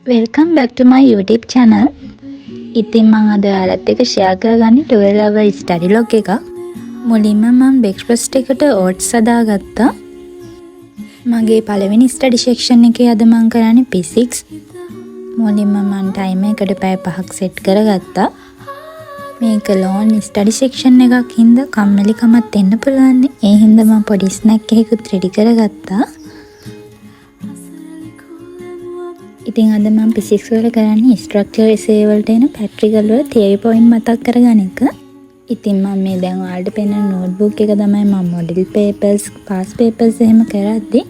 Welcome back to my YouTube channel. ඉතින් මම අද ඔයාලත් එක්ක ෂෙයා කරගන්නේ 12 hour study log එකක්. මුලින්ම මම breakfast එකට oats හදාගත්තා. මගේ පළවෙනි study section එකේ අද මම කරන්නේ physics. මුලින්ම මම time එකට පැය 5ක් set කරගත්තා. මේක long study section එකක් හින්දා කම්මැලිකමක් එන්න පුළුවන්. ඒ හින්දා මම පොඩි snack එකකුත් ready කරගත්තා. ඉතින් අද මම physics වල කරන්නේ structure essay වලට එන practical වල theory point මතක් කරගන්න එක. ඉතින් මම මේ දැන් ඔයාලට පෙන්නන notebook එක තමයි මම model papers, past papers එහෙම කරද්දි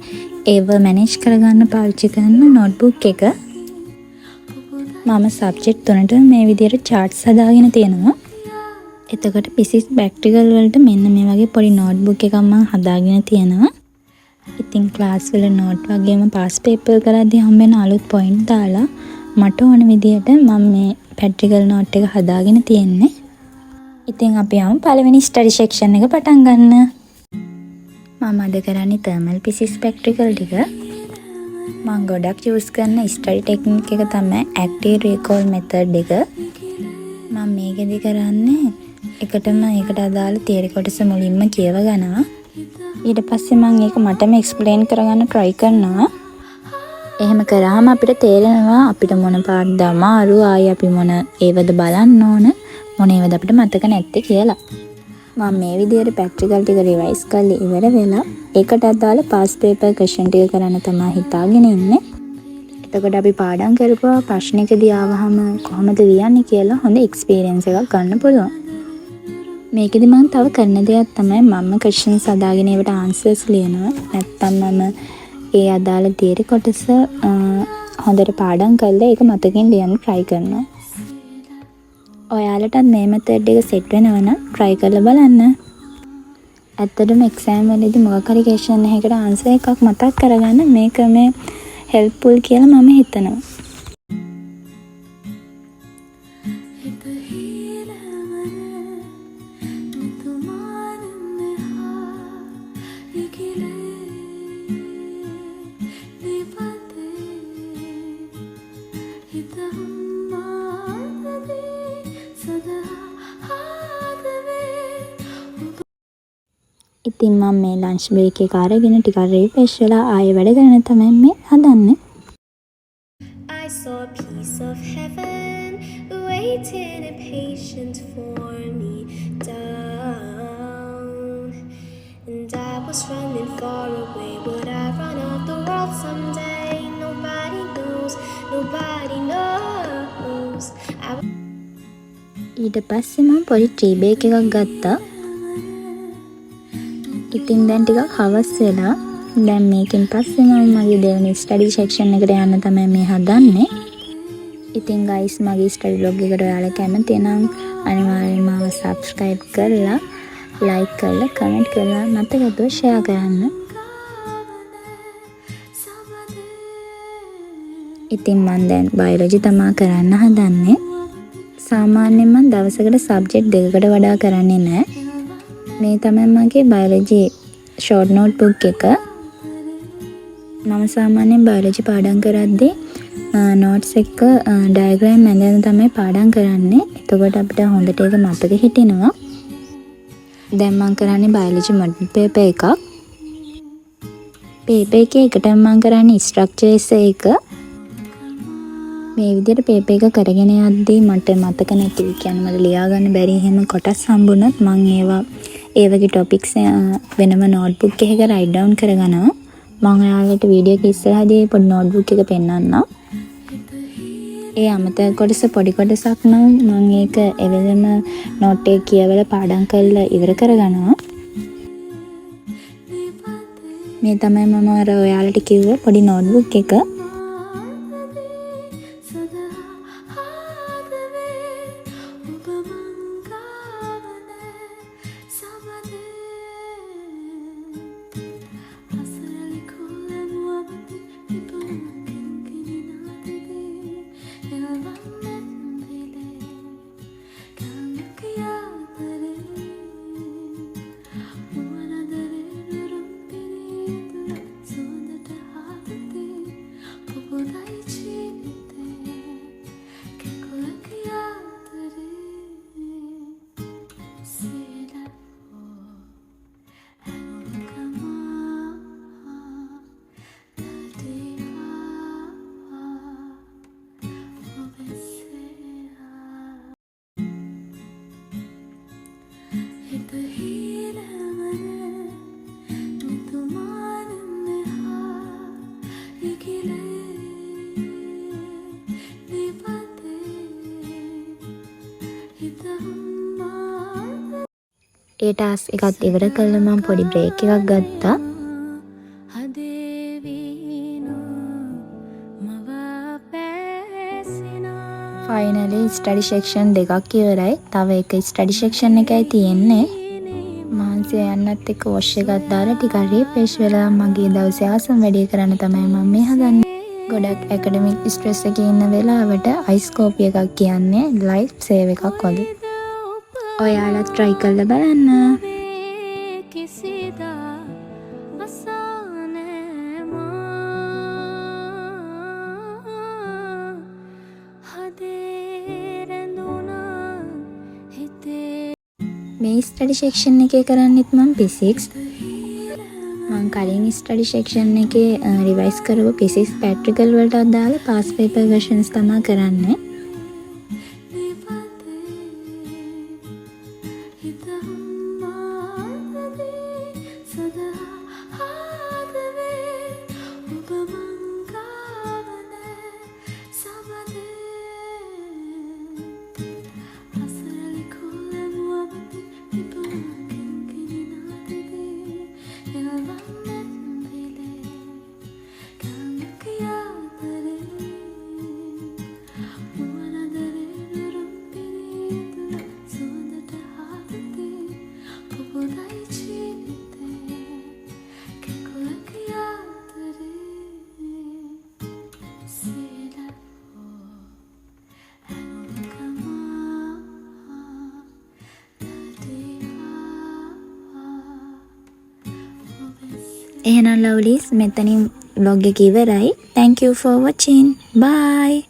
ඒව manage කරගන්න පාවිච්චි කරන notebook එක. මම subject තුනට මේ විදිහට charts හදාගෙන තියෙනවා. එතකොට physics practical වලට මෙන්න මේ වගේ පොඩි notebook එකක් මම හදාගෙන තියෙනවා. ඉතින් ක්ලාස් වල නෝට් වගේම පාස් පේපර් කරද්දී හම්බෙන අලුත් පොයින්ට් දාලා මට ඕන විදියට මම මේ ප්‍රැක්ටිකල් නෝට් එක හදාගෙන තියෙන්නේ. ඉතින් අපි යමු පළවෙනි ස්ටඩි සෙක්ෂන් එක පටන් ගන්න. මම අද කරන්නේ තර්මල් ෆිසික්ස් ප්‍රැක්ටිකල් ටික. මම ගොඩක් යූස් කරන ස්ටඩි ටෙක්නික් එක තමයි ඇක්ටිව් රීකෝල් මෙතඩ් එක. මම මේකෙදි කරන්නේ එකටම ඒකට අදාළ තියරි කොටස මුලින්ම කියව ගන්නවා. ඊට පස්සේ මම ඒක මටම එක්ස්ප්ලেইন කරගන්න try කරනවා. එහෙම කරාම අපිට තේරෙනවා අපිට මොන පාඩද අමාරු, ආයි අපි මොන ඒවද බලන්න ඕන, මොන ඒවද අපිට මතක නැත්තේ කියලා. මම මේ විදිහට ප්‍රැක්ටිකල් ටික රිවයිස් කරලා ඉවර වෙලා ඒකට අදාළ පාස් පේපර් ක්වෙස්චන් ටික කරන්න තමයි හිතාගෙන ඉන්නේ. එතකොට අපි පාඩම් කරපුවා ප්‍රශ්නයකදී ආවහම කොහොමද ලියන්නේ කියලා හොඳ එක්ස්පීරියන්ස් එකක් ගන්න පුළුවන්. මේකෙදි මම තව කරන දෙයක් තමයි මම questions හදාගෙන ඒවට answers ලියනවා. නැත්තම් මම ඒ අදාළ තියරි කොටස හොඳට පාඩම් කරලා ඒක මතකෙන් ලියන්න try කරනවා. ඔයාලටත් මේ method එක set වෙනවා නම් try කරලා බලන්න. ඇත්තටම exam වලදී මොකක් හරි question එකකට answer එකක් මතක් කරගන්න මේක මේ helpful කියලා මම හිතනවා. ඉතින් මම මේ ලන්ච් බ්‍රේක් එක අරගෙන ටිකක් රිෆ්‍රෙෂ් වෙලා ආයෙ වැඩ කරන තමයි මේ හදන්නේ. I saw a piece of heaven waiting in patience for me down, and I was running far away. Would I run off the world someday? Nobody knows, nobody knows. ඊට පස්සේ මම පොඩි ටී බේක් එකක් ගත්තා. ඉතින් දැන් ටිකක් හවස් වෙලා දැන් මේකෙන් පස්සේ මම මගේ දෙවෙනි ස්ටඩි සෙක්ෂන් එකට යන්න තමයි මේ හදන්නේ. ඉතින් guys මගේ ස්ටඩි බ්ලොග් එකට ඔයාලා කැමති නම් අනිවාර්යෙන්ම මාව subscribe කරලා like කරලා comment කරලා මතකද share කරන්න. ඉතින් මම දැන් biology තමයි කරන්න හදන්නේ. සාමාන්‍යයෙන් මම දවසකට subject දෙකකට වඩා කරන්නේ නැහැ. මේ තමයි මගේ biology short notebook එක. මම සාමාන්‍යයෙන් biology පාඩම් කරද්දී notes එක diagram මැදගෙන තමයි පාඩම් කරන්නේ. එතකොට අපිට හොඳට ඒක මතක හිටිනවා. දැන් මම කරන්නේ biology model paper එකක්. paper එකේ එකටම මම කරන්නේ structure essay එක. මේ විදිහට paper එක කරගෙන යද්දී මට මතක නැති කියන්නේ මට ලියා ගන්න බැරි එහෙම කොටස් හම්බුනොත් මම ඒවා ඒ වගේ ටොපික්ස් වෙනම නෝට්බුක් එකක රයිට් ඩවුන් කරගනවා. මම ඔයාලට වීඩියෝ එක ඉස්සරහදී පොඩි නෝට්බුක් එක පෙන්නන්නම්. ඒ අමතක කොටස පොඩි කොටසක් නම් මම ඒක එවෙලම නෝට් එක කියවලා පාඩම් කරලා ඉවර කරගනවා. මේ තමයි මම අර ඔයාලට කිව්ව පොඩි නෝට්බුක් එක. ඒ ටාස්ක් එකත් ඉවර කළා මම පොඩි බ්‍රේක් එකක් ගත්තා. ෆයිනලි ස්ටඩි සෙක්ෂන් දෙකක් ඉවරයි. තව එක ස්ටඩි සෙක්ෂන් එකයි තියෙන්නේ. මහන්සි යන්නත් එක්ක වොෂ් එකක් දාලා ටිකක් රීෆ්‍රෙෂ් වෙලා මගේ දවසේ ආසම් වැඩේ කරන්න තමයි මම මේ හදන්නේ. ගොඩක් ඇකඩමික් ස්ට්‍රෙස් එකේ ඉන්න වෙලාවට අයිස් කෝපි එකක් කියන්නේ ලයිෆ් සේව් එකක් වගේ. ඔයාලත් try කරලා බලන්න. මේ ස්ටඩි සෙක්ෂන් එකේ කරන්නෙත් මම ෆිසික්ස්. මම කලින් ස්ටඩි සෙක්ෂන් එකේ රිවයිස් කරපු ෆිසික්ස් ප්‍රැක්ටිකල් වලට අදාළ පාස් පේපර් වෙර්ෂන්ස් තමයි කරන්නේ. එහෙනම් ලව්ලිස් මෙතනින් vlog එක ඉවරයි. Thank you for watching. Bye.